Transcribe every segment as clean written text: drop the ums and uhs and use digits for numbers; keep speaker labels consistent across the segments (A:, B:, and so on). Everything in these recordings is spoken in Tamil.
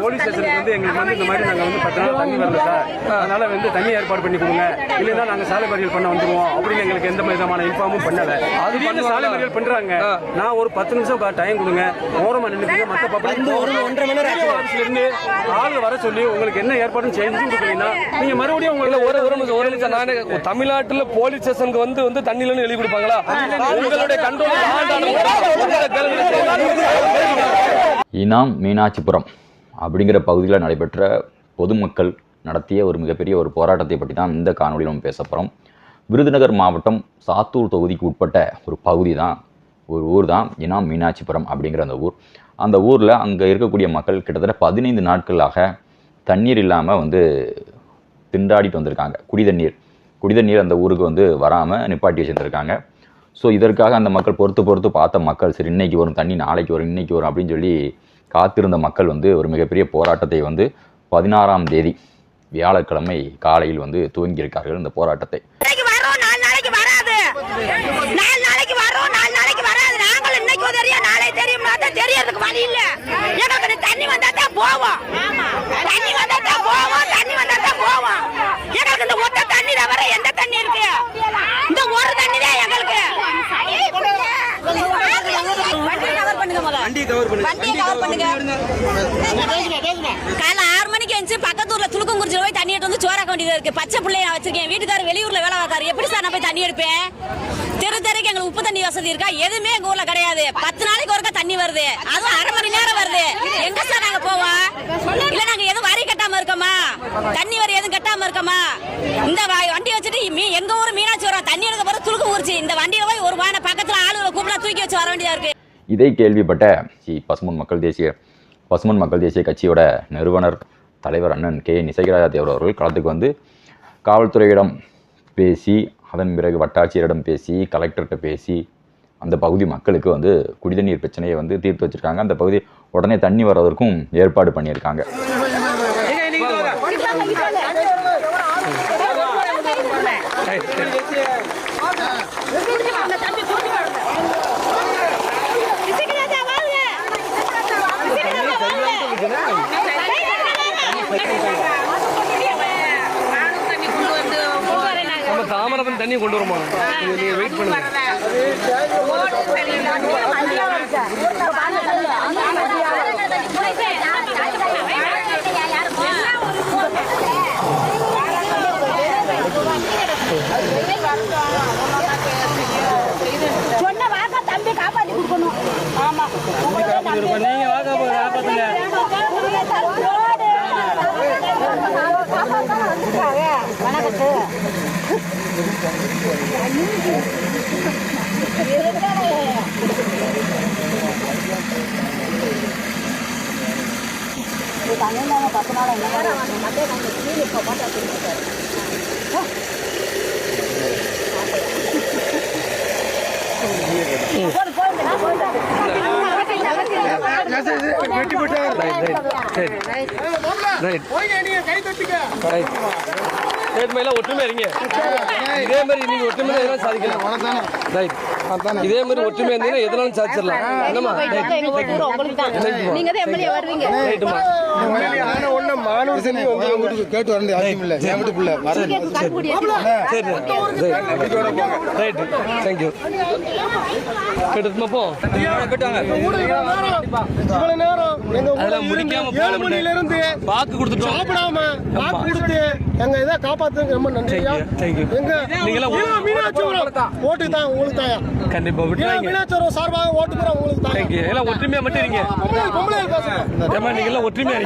A: போலீஸ் ஸ்டேஷனுக்கு வந்து எங்களுக்கு வந்து இந்த மாதிரி நாங்கள் வந்து 10 நாள் தண்ணி வரல சார், அதனால வந்து தண்ணி ஏற்பாடு பண்ணி கொடுங்க, இல்லைன்னா நாங்கள் சாலை மறியல் பண்ண வந்துருவோம் அப்படின்னு எங்களுக்கு எந்த விதமான இன்ஃபார்மும் பண்ணல. அது வந்து சாலை மறியல் பண்றாங்க. நான் ஒரு 10 நிமிஷம் டைம் கொடுங்க, ஓரமா நின்று மற்ற பப்ளிக் 1.5 மணி நேரம் ஆஃபீஸ்ல இருந்து ஆளு வர சொல்லி உங்களுக்கு என்ன ஏற்பாடும் செஞ்சு கொடுக்கலன்னா நீங்க மறுபடியும் உங்களுக்கு ஒரு நிமிஷம் நானே தமிழ்நாட்டுல போலீஸ் ஸ்டேஷனுக்கு வந்து தண்ணியில எழுதி கொடுப்பாங்களா? உங்களுடைய கண்ட்ரோல்
B: இனாம் மீனாட்சிபுரம் அப்படிங்கிற பகுதியில் நடைபெற்ற பொதுமக்கள் நடத்திய ஒரு மிகப்பெரிய ஒரு போராட்டத்தை பற்றி தான் இந்த காணொலியில் நம்ம பேச போகிறோம். விருதுநகர் மாவட்டம் சாத்தூர் தொகுதிக்கு உட்பட்ட ஒரு பகுதி தான், ஒரு ஊர் தான் இனாம் மீனாட்சிபுரம் அப்படிங்கிற அந்த ஊர். அந்த ஊரில் அங்கே இருக்கக்கூடிய மக்கள் கிட்டத்தட்ட 15 நாட்களாக தண்ணீர் இல்லாமல் திண்டாடிட்டு வந்திருக்காங்க. குடிதண்ணீர் அந்த ஊருக்கு வராமல் நிப்பாட்டி வச்சுருந்துருக்காங்க. ஸோ இதற்காக அந்த மக்கள் பொறுத்து பார்த்த மக்கள், சரி இன்னைக்கு வரும் தண்ணி, நாளைக்கு வரும், இன்னைக்கு வரும் அப்படின்னு சொல்லி காத்திருந்த மக்கள் ஒரு மிகப்பெரிய போராட்டத்தை 16ஆம் தேதி வியாழக்கிழமை காலையில் துவங்கியிருக்கார்கள். இந்த போராட்டத்தை
C: காலை 6 மணிக்கு வந்து பக்கத்தூர்ல துளுக்கங்குறிச்சில போய் தண்ணி எடுத்து சோறாக்க வேண்டியதா இருக்கு. பச்சை பிள்ளைய வச்சிருக்கேன், வீட்டுக்காரர் வெளியூர்ல வேலை பார்த்தாரு. எப்படி சார் நான் போய் தண்ணி எடுப்பேன்? தெருக்கு எங்களுக்கு உப்பு தண்ணி வசதி இருக்கா? எதுவுமே எங்க ஊர்ல கிடையாது. 10 நாளைக்கு ஒருக்கா தண்ணி வருது, அதுவும் 1/2 மணி நேரம் வருது. எங்க சார் நாங்க போவோம்? இல்ல நாங்க எதுவும் வரி கட்டாம இருக்கோமா? தண்ணி வரி எதுவும் கட்டாம இருக்கோமா? இந்த வண்டி வச்சுட்டு எங்க ஊர் மீனாட்சிபுரம் தண்ணி எடுக்க போற துளுக்கங்குறிச்சி இந்த வண்டியில போய் ஒரு வான பக்கத்துல ஆளுகளை கூப்பிடா தூக்கி வச்சு வர வேண்டியதா இருக்கு.
B: இதை கேள்விப்பட்ட பசுமன் மக்கள் தேசிய கட்சியோட நிறுவனர் தலைவர் அண்ணன் கே நிசைகராஜா தேவர் அவர்கள் களத்துக்கு காவல்துறையிடம் பேசி, அதன் பிறகு வட்டாட்சியரிடம் பேசி, கலெக்டர்கிட்ட பேசி அந்த பகுதி மக்களுக்கு குடிநீர் பிரச்சனையை தீர்த்து வச்சிருக்காங்க. அந்த பகுதி உடனே தண்ணி வர்றதற்கும் ஏற்பாடு பண்ணியிருக்காங்க.
A: தாமரத்தன் தண்ணி கொண்டு வருமா? நீங்க வெயிட் பண்ணுங்க.
C: சொன்ன வாக்க தம்பி காப்பாத்தி கொடுக்கணும். ஆமா
A: நீங்க காப்பாத்துங்க. ஒற்றுமை இருங்க. இதே மாதிரி நீங்க ஒற்றுமை சாதிக்கலாம். இதே மாதிரி ஒற்றுமை இருந்தீங்கன்னா எதனாலும் சாதிச்சிடலாம்.
D: கேட்டு வரணும் அவசியம் இல்லை.
A: வாக்கு கொடுத்துட்டோம், சாப்பிடாம வாக்கு கொடுத்து எங்க இதை காப்பாத்துங்க. ரொம்ப நன்றி. ஓட்டு தான் உங்களுக்கு தான். கண்டிப்பா மீனாட்சிபுரம் சார்பாக ஓட்டு போற உங்களுக்கு தான். எல்லாம் ஒற்றுமையா மட்டும் இருங்க. நீங்க எல்லாம் ஒற்றுமையா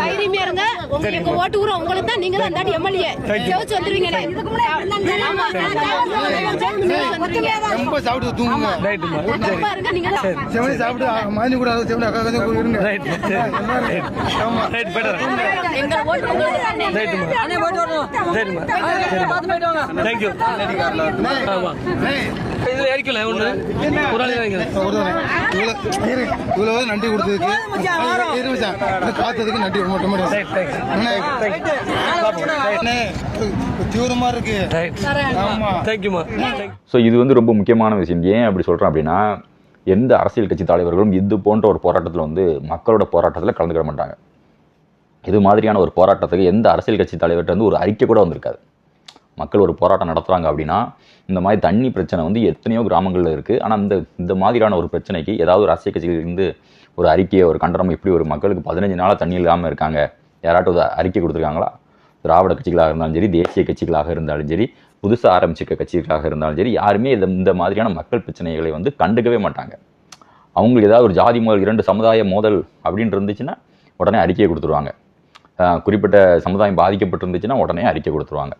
A: இருங்க.
C: உங்களுக்கு ஓட்டு ஊர் உங்களுக்கு தான். நீங்க தான் எம்எல்ஏ ஜெயிச்சு வந்துருவீங்க. இதுக்கு
D: ரொம்ப சாப்பிட்டு தூங்குங்க.
C: பாருங்க நீங்க
D: செவனி சாப்பிட்டு மாறி கூட செவனி அக்கா கொஞ்சம் இருங்க.
C: எங்க ஓட்டு உங்களுக்கு தான்.
A: ரைட்டுமா, அண்ணே போய்ட்டு வரணும். ரைட்டுமா, थैंक यू. ஆமா இதுல ஏறிக்கல ஒண்ணு குறாலி
D: இவ்வளவு நன்றி கொடுத்ததுக்கு காத்ததுக்கு நன்றி தீவிரமா இருக்கு.
B: ஸோ இது ரொம்ப முக்கியமான விஷயம். ஏன் அப்படி சொல்றேன் அப்படின்னா, எந்த அரசியல் கட்சி தலைவர்களும் இது போன்ற ஒரு போராட்டத்தில் வந்து மக்களோட போராட்டத்தில் கலந்துக்கிட மாட்டாங்க. இது மாதிரியான ஒரு போராட்டத்துக்கு எந்த அரசியல் கட்சி தலைவர்கிட்ட வந்து ஒரு அறிக்கை கூட வந்திருக்காது. மக்கள் ஒரு போராட்டம் நடத்துகிறாங்க அப்படின்னா இந்த மாதிரி தண்ணி பிரச்சனை வந்து எத்தனையோ கிராமங்களில் இருக்குது. ஆனால் இந்த மாதிரியான ஒரு பிரச்சனைக்கு ஏதாவது ஒரு அரசியல் கட்சியிலிருந்து ஒரு அறிக்கையை, ஒரு கண்டனம், இப்படி ஒரு மக்களுக்கு 15 நாளாக தண்ணி இல்லாமல் இருக்காங்க, யாராட்டும் ஒரு அறிக்கை கொடுத்துருக்காங்களா? திராவிட கட்சிகளாக இருந்தாலும் சரி, தேசிய கட்சிகளாக இருந்தாலும் சரி, புதுசாக ஆரம்பிச்சிருக்க கட்சிகளாக இருந்தாலும் சரி, யாருமே இந்த மாதிரியான மக்கள் பிரச்சனைகளை வந்து கண்டுக்கவே மாட்டாங்க. அவங்களுக்கு ஏதாவது ஒரு ஜாதி மோதல், 2 சமுதாய மோதல் அப்படின்னு இருந்துச்சுன்னா உடனே அறிக்கையை கொடுத்துருவாங்க. குறிப்பிட்ட சமுதாயம் பாதிக்கப்பட்டிருந்துச்சுன்னா உடனே அறிக்கை கொடுத்துருவாங்க.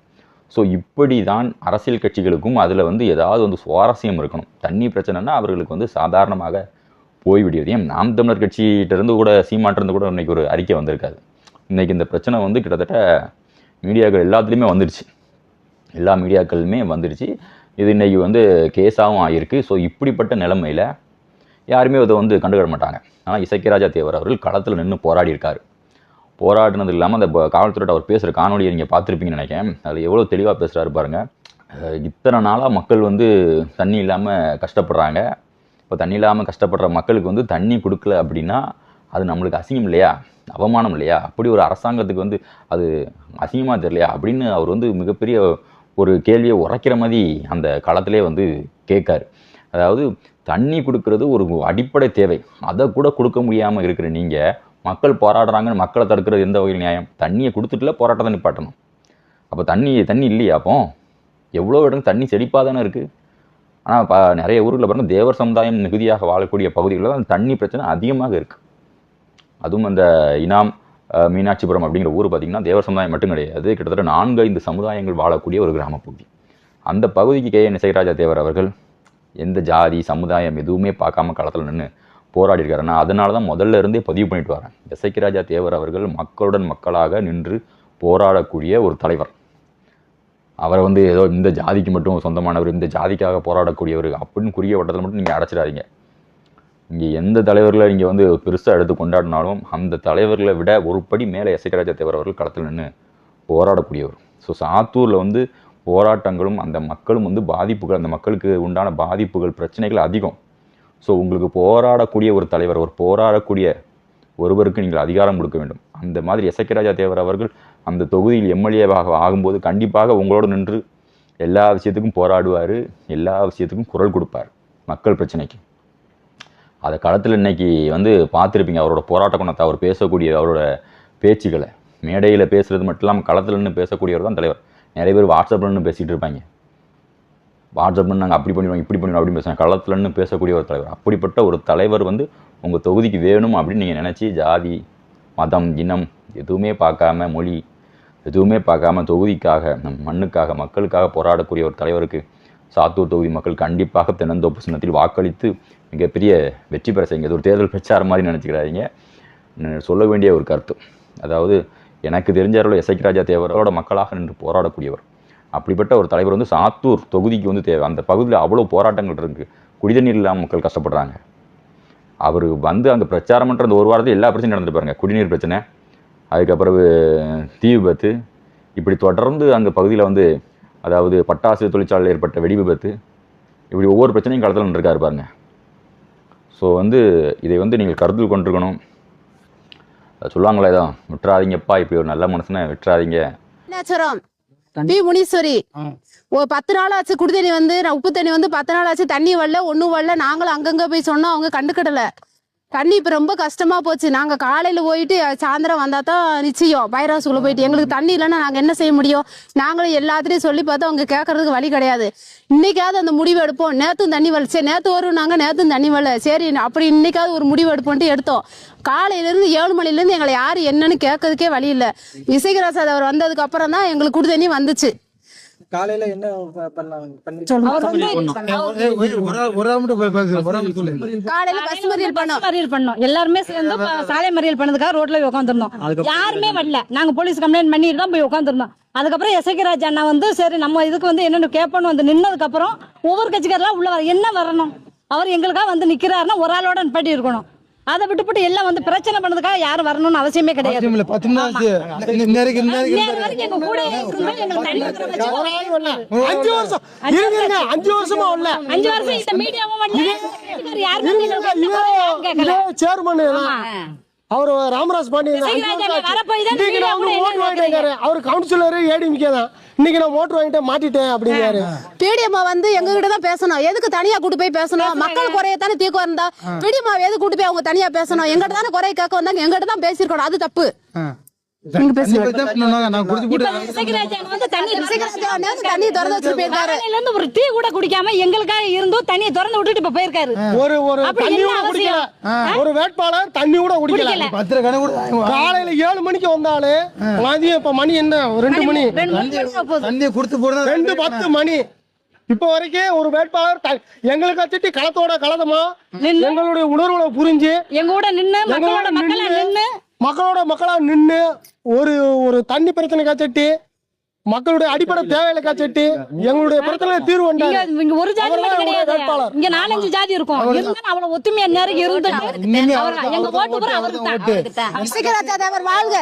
B: ஸோ இப்படி தான் அரசியல் கட்சிகளுக்கும் அதில் வந்து ஏதாவது வந்து சுவாரஸ்யம் இருக்கணும். தண்ணி பிரச்சனைனா அவர்களுக்கு வந்து சாதாரணமாக போய்விடுவது. ஏன் நாம் தமிழர் கட்சிகிட்டேருந்து கூட, சீமாட்டிருந்து கூட இன்றைக்கி ஒரு அறிக்கை வந்திருக்காது. இன்றைக்கி இந்த பிரச்சனை வந்து கிட்டத்தட்ட மீடியாக்கள் எல்லாத்துலேயுமே வந்துடுச்சு, எல்லா மீடியாக்களுமே வந்துடுச்சு. இது இன்றைக்கி வந்து கேஸாகவும் ஆகியிருக்கு. ஸோ இப்படிப்பட்ட நிலைமையில் யாருமே அதை வந்து கண்டுக்கிட மாட்டாங்க. ஆனால் இசக்கிராஜா தேவர் அவர்கள் களத்தில் நின்று போராடி இருக்கார். போராடினது இல்லாமல் அந்த காவல்துறையிட்ட அவர் பேசுகிற காணொலியை நீங்கள் பார்த்துருப்பீங்கன்னு நினைக்கிறேன். அதில் எவ்வளோ தெளிவாக பேசுகிறாரு பாருங்கள். இத்தனை நாளாக மக்கள் வந்து தண்ணி இல்லாமல் கஷ்டப்படுறாங்க. இப்போ தண்ணி இல்லாமல் கஷ்டப்படுற மக்களுக்கு வந்து தண்ணி கொடுக்கல அப்படின்னா அது நம்மளுக்கு அசிங்கம் இல்லையா, அவமானம் இல்லையா? அப்படி ஒரு அரசாங்கத்துக்கு வந்து அது அசிங்கமாக தெரியலையா அப்படின்னு அவர் வந்து மிகப்பெரிய ஒரு கேள்வியை உரைக்கிற மாதிரி அந்த களத்திலே வந்து கேட்காரு. அதாவது தண்ணி கொடுக்கறது ஒரு அடிப்படை தேவை, அதை கூட கொடுக்க முடியாமல் இருக்கிற நீங்கள் மக்கள் போராடுறாங்கன்னு மக்களை தடுக்கிறது எந்த வகையில் நியாயம்? தண்ணியை கொடுத்துட்டுல போராட்டத்தை நிப்பாட்டணும். அப்போ தண்ணி இல்லையா? அப்போ எவ்வளோ இடம் தண்ணி செழிப்பாக தானே இருக்குது. ஆனால் நிறைய ஊரில் பாருங்கள், தேவர் சமுதாயம் மிகுதியாக வாழக்கூடிய பகுதிகளில் தான் தண்ணி பிரச்சனை அதிகமாக இருக்குது. அதுவும் அந்த இனாம், மீனாட்சிபுரம் அப்படிங்கிற ஊர் பார்த்திங்கன்னா தேவர் சமுதாயம் மட்டும் கிடையாது, கிட்டத்தட்ட 4-5 சமுதாயங்கள் வாழக்கூடிய ஒரு கிராம பகுதி. அந்த பகுதிக்கு KN இசைராஜா தேவர் அவர்கள் எந்த ஜாதி சமுதாயம் எதுவுமே பார்க்காம களத்தில் நின்று போராடி இருக்காருன்னா அதனால தான் முதல்ல இருந்தே பதிவு பண்ணிட்டு வரேன். இசக்கிராஜா தேவர் அவர்கள் மக்களுடன் மக்களாக நின்று போராடக்கூடிய ஒரு தலைவர். அவரை வந்து ஏதோ இந்த ஜாதிக்கு மட்டும் சொந்தமானவர், இந்த ஜாதிக்காக போராடக்கூடியவர் அப்படின்னு குறுகிய வட்டத்தில் மட்டும் நீங்கள் அடைச்சிடாதீங்க. இங்கே எந்த தலைவர்களை நீங்கள் வந்து பெருசாக எடுத்து கொண்டாடினாலும் அந்த தலைவர்களை விட ஒரு படி மேலே இசக்கிராஜா தேவர் அவர்கள் களத்தில் நின்று போராடக்கூடியவர். ஸோ சாத்தூரில் வந்து போராட்டங்களும் அந்த மக்களும் வந்து பாதிப்புகள், அந்த மக்களுக்கு உண்டான பாதிப்புகள், பிரச்சனைகள் அதிகம். ஸோ உங்களுக்கு போராடக்கூடிய ஒரு தலைவர், ஒரு போராடக்கூடிய ஒருவருக்கு நீங்கள் அதிகாரம் கொடுக்க வேண்டும். அந்த மாதிரி இசக்கிராஜா தேவர் அவர்கள் அந்த தொகுதியில் MLA-வாக ஆகும்போது கண்டிப்பாக உங்களோடு நின்று எல்லா விஷயத்துக்கும் போராடுவார், எல்லா விஷயத்துக்கும் குரல் கொடுப்பார், மக்கள் பிரச்சனைக்கு. அதை களத்தில் இன்னைக்கு வந்து பார்த்துருப்பீங்க. அவரோட போராட்ட குணத்தை, அவர் பேசக்கூடிய அவரோட பேச்சுக்களை, மேடையில் பேசுகிறது மட்டும் இல்லாமல் களத்தில் நின்று பேசக்கூடியவர் தான் தலைவர். நிறைய பேர் வாட்ஸ்அப்பில் நின்று பேசிகிட்டு இருப்பாங்க. வாட்ஸ்அப்னு நாங்கள் அப்படி பண்ணிடுவோம், இப்படி பண்ணிடுவோம் அப்படின்னு பேசுகிறேன். களத்துலன்னு பேசக்கூடிய ஒரு தலைவர். அப்படிப்பட்ட ஒரு தலைவர் வந்து உங்கள் தொகுதிக்கு வேணும் அப்படின்னு நீங்கள் நினச்சி ஜாதி, மதம், இனம் எதுவுமே பார்க்காம, மொழி எதுவுமே பார்க்காம தொகுதிக்காக, நம் மண்ணுக்காக, மக்களுக்காக போராடக்கூடிய ஒரு தலைவருக்கு சாத்தூர் தொகுதி மக்கள் கண்டிப்பாக தென்னந்தோப்பு சின்னத்தில் வாக்களித்து மிகப்பெரிய வெற்றி பெற செய்யுங்க. இது ஒரு தேர்தல் பிரச்சாரம் மாதிரி நினச்சிக்கிறாங்க. சொல்ல வேண்டிய ஒரு கருத்து. அதாவது எனக்கு தெரிஞ்ச அளவில் இசக்கிராஜா தேவரோட மக்களாக நின்று போராடக்கூடியவர். அப்படிப்பட்ட ஒரு தலைவர் வந்து சாத்தூர் தொகுதிக்கு வந்து தேவை. அந்த பகுதியில் அவ்வளோ போராட்டங்கள் இருக்குது. குடிநீர் இல்லாமல் மக்கள் கஷ்டப்படுறாங்க. அவர் வந்து அங்கே பிரச்சாரம் பண்ணுற அந்த ஒரு வாரத்தில் எல்லா பிரச்சனையும் நடந்துட்டு பாருங்க. குடிநீர் பிரச்சனை, அதுக்கப்புறம் தீ விபத்து, இப்படி தொடர்ந்து அங்கே பகுதியில் வந்து அதாவது பட்டாசு தொழிற்சாலையில் ஏற்பட்ட வெடி விபத்து, இப்படி ஒவ்வொரு பிரச்சனையும் களத்தில் நின்றுருக்காரு பாருங்க. ஸோ வந்து இதை வந்து நீங்கள் கருத்தில் கொண்டிருக்கணும். சொல்லுவாங்களே தான், விட்டுறாதீங்கப்பா, இப்படி ஒரு நல்ல மனுஷனை விட்டுறாதீங்க.
E: பி முனீஸ்வரி 10 நாள் ஆச்சு குடிதண்ணி வந்து, உப்பு தண்ணி வந்து 10 நாள் ஆச்சு, தண்ணி வரல, ஒன்றும் வரல. நாங்களும் அங்கங்கே போய் சொன்னோம், அவங்க கண்டுக்கிடலை. தண்ணி இப்போ ரொம்ப கஷ்டமாக போச்சு. நாங்கள் காலையில் போயிட்டு சாயந்தரம் வந்தால் தான் நிச்சயம் பைராசுக்குள்ளே போயிட்டு. எங்களுக்கு தண்ணி இல்லைன்னா நாங்கள் என்ன செய்ய முடியும்? நாங்களும் எல்லாத்துலேயும் சொல்லி பார்த்தோம், அவங்க கேட்கறதுக்கு வழி கிடையாது. இன்னைக்காவது அந்த முடிவு எடுப்போம். நேற்றும் தண்ணி வரல, சரி நேற்று வரும், நாங்கள் நேற்றும் தண்ணி வரல, சரி அப்படி இன்னைக்காவது ஒரு முடிவு எடுப்போன்ட்டு எடுத்தோம். காலையிலேருந்து 7 மணிலேருந்து எங்களை யார் என்னன்னு கேட்கறதுக்கே வழி இல்லை. இசைராஜா அவர் வந்ததுக்கு அப்புறம் தான் எங்களுக்கு குடி தண்ணி வந்துச்சு.
F: காலையில என்ன பண்ணலாம்?
E: காலையில பஸ் மறியல் பண்ணோம்.
G: எல்லாருமே சேர்ந்து சாலை மறியல் பண்ணதுக்காக ரோட்ல போய் உட்காந்துருந்தோம். யாருமே வரல. நாங்க போலீஸ் கம்ப்ளைண்ட் பண்ணிட்டு தான் போய் உட்காந்துருந்தோம். அதுக்கப்புறம் இசக்கிராஜ் அண்ணா வந்து சரி நம்ம இதுக்கு வந்து என்னென்ன கேட்போன்னு வந்து நின்னதுக்கு அப்புறம் ஒவ்வொரு கட்சிக்காரெல்லாம் உள்ள வர என்ன வரணும், அவர் எங்களுக்காக வந்து நிக்கிறாருன்னா ஒரு ஆளோட நிப்பாட்டி இருக்கணும். அதை விட்டுப்புட்டு எல்லாம் வந்து பிரச்சனை பண்ணதுக்காக யாரும் வரணும்னு அவசியமே கிடையாது.
D: அவசியம் இல்ல 10 நிமிஷம் ஆச்சு இன்னைக்கு
G: இன்னைக்கு வரைக்கும் எங்க கூட இருந்தா எங்களுக்கு தண்ணி ஊத்துற வச்சு
H: 5 வருஷம் இருங்க 5 வருஷமா இல்ல
G: 5 வருஷம் இந்த மீடியாவும் வரல யாருமே
H: சேர்மன் அவர் ராமராஜ் பாண்டியன் அவர் கவுன்சிலர் ஏடிமிக்கே தான். இன்னைக்கு நான் மோட்டர் வாங்கிட்டு மாட்டிட்டேன் அப்படிங்கிறாரு.
E: பிடிஎம்மா வந்து எங்க கிட்ட தான் பேசணும். எதுக்கு தனியா கூட்டு போய் பேசணும்? மக்கள் குறையத்தானே தீர்க்க இருந்தா பிடிஎம்மா எதுக்கு கூட்டு போய் அவங்க தனியா பேசணும்? எங்கிட்ட தானே குறைய கேட்க வந்தாங்க, எங்கிட்ட தான் பேசிருக்கணும். அது தப்பு.
D: நாங்க குடிச்சு போட்டு
E: தண்ணி திறந்து வச்சு போயிருக்காரு.
G: ஒரு டீ கூட குடிக்காம எங்களுக்காக இருந்தும் தண்ணியை திறந்து விட்டுட்டு இப்ப போயிருக்காரு.
H: ஒரு தண்ணி கூட குடிக்கல. ஒரு வேட்பாளர் தண்ணி கூட குடிக்கல.
D: 10 கணக்கு கூட
H: காலையில 7 மணிக்கு வந்தாலே மதியம் இப்ப மணி என்ன 2 மணி
D: தண்ணியை கொடுத்து போடுறதா
H: 2:10 மணி. இப்ப வரைக்கும் ஒரு வேட்பாளர் எங்களுக்கு வச்சுட்டு களத்தோட கலதமா எங்களுடைய உணர்வுகளை புரிஞ்சு
G: எங்க கூட நின்னு மக்களோட மக்களா நின்னு ஒரு தண்ணி பிரச்சனை காய்ச்சிட்டு மக்களுடைய அடிப்படை தேவைகளை காய்ச்சிட்டு எங்களுடைய பிரச்சனை தீர்வு இங்க ஒரு ஜாதி மட்டும் கிடையாது. இங்க 4-5 ஜாதி இருக்கும். இருந்தாலும் அவ்வளவு ஒத்துமையா நேரம் இருந்துட்டு எங்க ஓட்டு கூட அவருக்கு தான்.
E: சசிகலா தேவர் வாழ்க.